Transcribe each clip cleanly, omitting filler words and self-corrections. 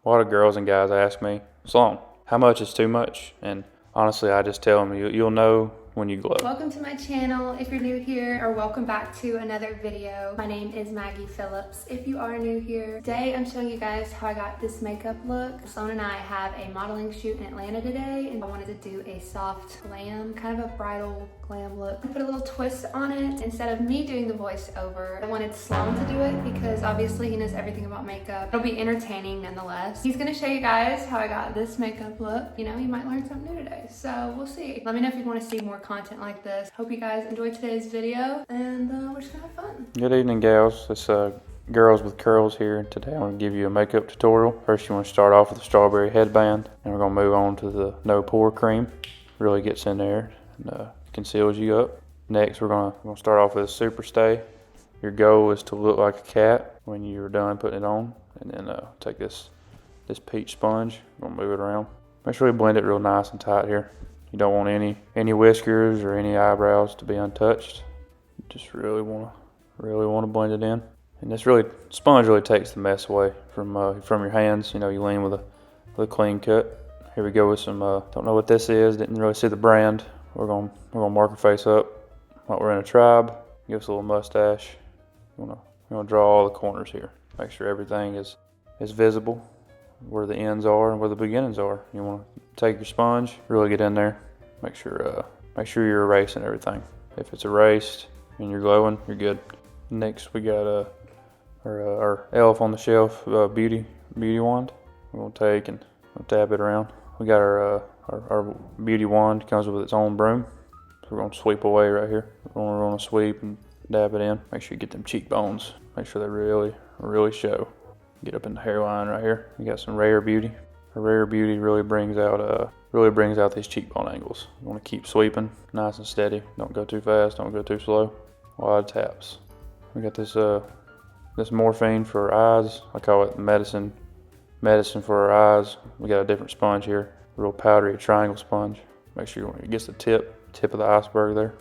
A lot of girls and guys ask me, Sloan, how much is too much? And honestly, I just tell them, you'll know when you glow. Welcome to my channel if you're new here, or welcome back to another video. My name is Maggie Phillips if you are new here. Today I'm showing you guys how I got this makeup look. Sloan and I have a modeling shoot in Atlanta today, and I wanted to do a soft glam, kind of a bridal glam look. I put a little twist on it. Instead of me doing the voiceover, I wanted Sloan to do it because obviously he knows everything about makeup. It'll be entertaining nonetheless. He's gonna show you guys how I got this makeup look. You know, you might learn something new today, so we'll see. Let me know if you want to see more content like this. Hope you guys enjoyed today's video, and we're just gonna have fun. Good evening, gals. It's Girls with Curls here. Today I'm going to give you a makeup tutorial. First, you want to start off with a strawberry headband, and we're going to move on to the no pore cream. Really gets in there and conceals you up. Next, we're going to start off with a super stay. Your goal is to look like a cat when you're done putting it on, and then take this peach sponge. We're going to move it around. Make sure you blend it real nice and tight here. You don't want any whiskers or any eyebrows to be untouched. You just really want to blend it in. And this sponge really takes the mess away from your hands. You know, you lean with a clean cut. Here we go with some. Don't know what this is. Didn't really see the brand. We're gonna mark her face up like we're in a tribe. Give us a little mustache. You wanna draw all the corners here. Make sure everything is visible, where the ends are and where the beginnings are. You want to take your sponge, really get in there. Make sure you're erasing everything. If it's erased and you're glowing, you're good. Next, we got our elf on the shelf beauty wand. We're gonna take and dab it around. We got our beauty wand, comes with its own broom. So we're gonna sweep away right here. We're gonna sweep and dab it in. Make sure you get them cheekbones. Make sure they really show. Get up in the hairline right here. We got some Rare Beauty. The Rare Beauty really brings out these cheekbone angles. You want to keep sweeping, nice and steady. Don't go too fast. Don't go too slow. A lot of taps. We got this morphine for our eyes. I call it medicine for our eyes. We got a different sponge here, a real powdery triangle sponge. Make sure it gets the tip of the iceberg there.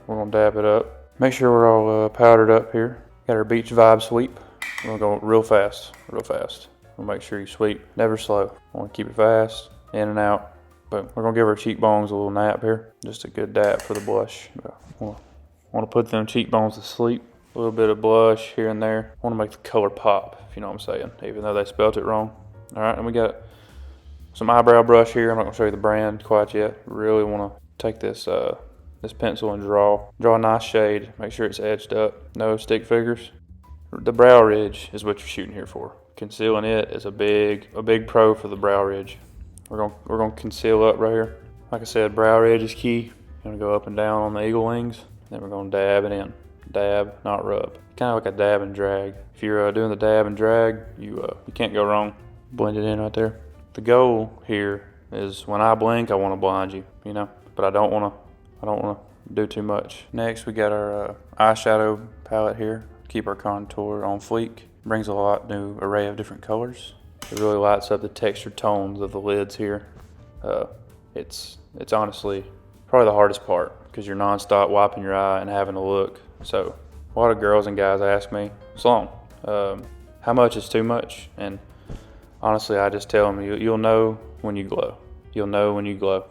We're gonna dab it up. Make sure we're all powdered up here. Got our beach vibe sweep. We're gonna go real fast. We'll make sure you sweep, never slow. I want to keep it fast, in and out. But we're gonna give our cheekbones a little nap here. Just a good dab for the blush. Want to put them cheekbones to sleep. A little bit of blush here and there. Want to make the color pop, if you know what I'm saying, even though they spelt it wrong. All right, and we got some eyebrow brush here. I'm not gonna show you the brand quite yet. Really want to take this pencil and draw a nice shade. Make sure it's edged up. No stick figures. The brow ridge is what you're shooting here for. Concealing it is a big pro for the brow ridge. We're gonna conceal up right here. Like I said, brow ridge is key. You're gonna go up and down on the eagle wings. Then we're gonna dab it in. Dab, not rub. Kind of like a dab and drag. If you're doing the dab and drag, you can't go wrong. Blend it in right there. The goal here is when I blink, I want to blind you, you know. But I don't want to do too much. Next, we got our eyeshadow palette here. Keep our contour on fleek. Brings a new array of different colors. It really lights up the textured tones of the lids here. It's honestly probably the hardest part because you're nonstop wiping your eye and having to look. So a lot of girls and guys ask me, Sloan, how much is too much? And honestly, I just tell them, you'll know when you glow. You'll know when you glow.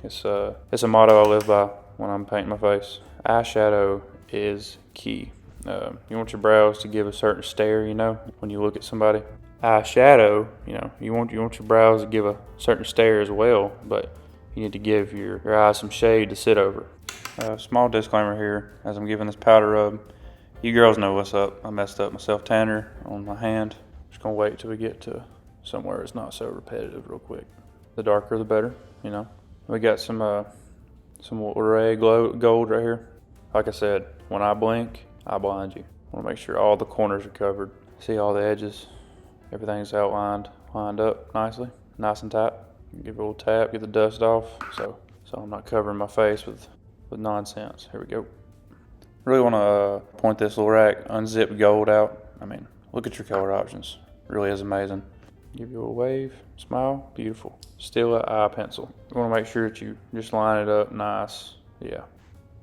It's a motto I live by when I'm painting my face. Eyeshadow is key. You want your brows to give a certain stare, you know, when you look at somebody. Eyeshadow, you know, you want your brows to give a certain stare as well, but you need to give your eyes some shade to sit over. Small disclaimer here, as I'm giving this powder rub, you girls know what's up. I messed up my self-tanner on my hand. Just gonna wait till we get to somewhere it's not so repetitive real quick. The darker the better, you know. We got some Ray gold right here. Like I said, when I blink, I blind you. I want to make sure all the corners are covered. See all the edges, everything's lined up nicely, nice and tight. Give it a little tap, get the dust off, so I'm not covering my face with nonsense. Here we go. Really want to point this little rack, unzip gold out. I mean, look at your color options. Really is amazing. Give you a wave, smile, beautiful. Still an eye pencil. You want to make sure that you just line it up nice. Yeah.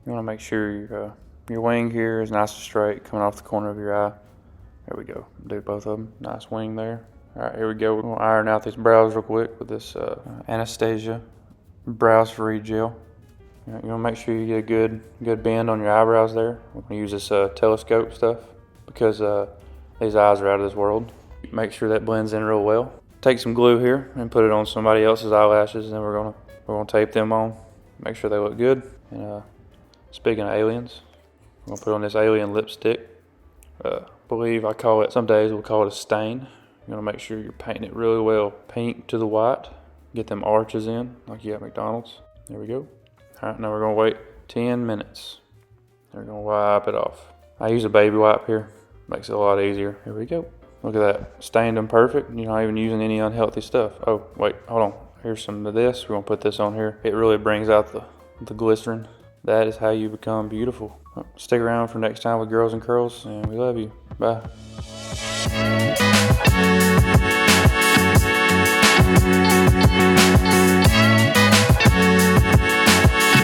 You want to make sure your wing here is nice and straight, coming off the corner of your eye. There we go. Do both of them. Nice wing there. Alright, here we go. We're gonna iron out these brows real quick with this Anastasia Brows Free Gel. You wanna make sure you get a good bend on your eyebrows there. We're gonna use this telescope stuff because these eyes are out of this world. Make sure that blends in real well. Take some glue here and put it on somebody else's eyelashes, and then we're gonna tape them on. Make sure they look good. And speaking of aliens, I'm gonna put on this alien lipstick. Some days we'll call it a stain. You're gonna make sure you're painting it really well, pink to the white. Get them arches in, like you at McDonald's. There we go. All right, now we're gonna wait 10 minutes. We're gonna wipe it off. I use a baby wipe here. Makes it a lot easier. Here we go. Look at that, stained them perfect. You're not even using any unhealthy stuff. Oh, wait, hold on. Here's some of this. We're gonna put this on here. It really brings out the glycerin. That is how you become beautiful. Stick around for next time with Girls and Curls, and we love you. Bye.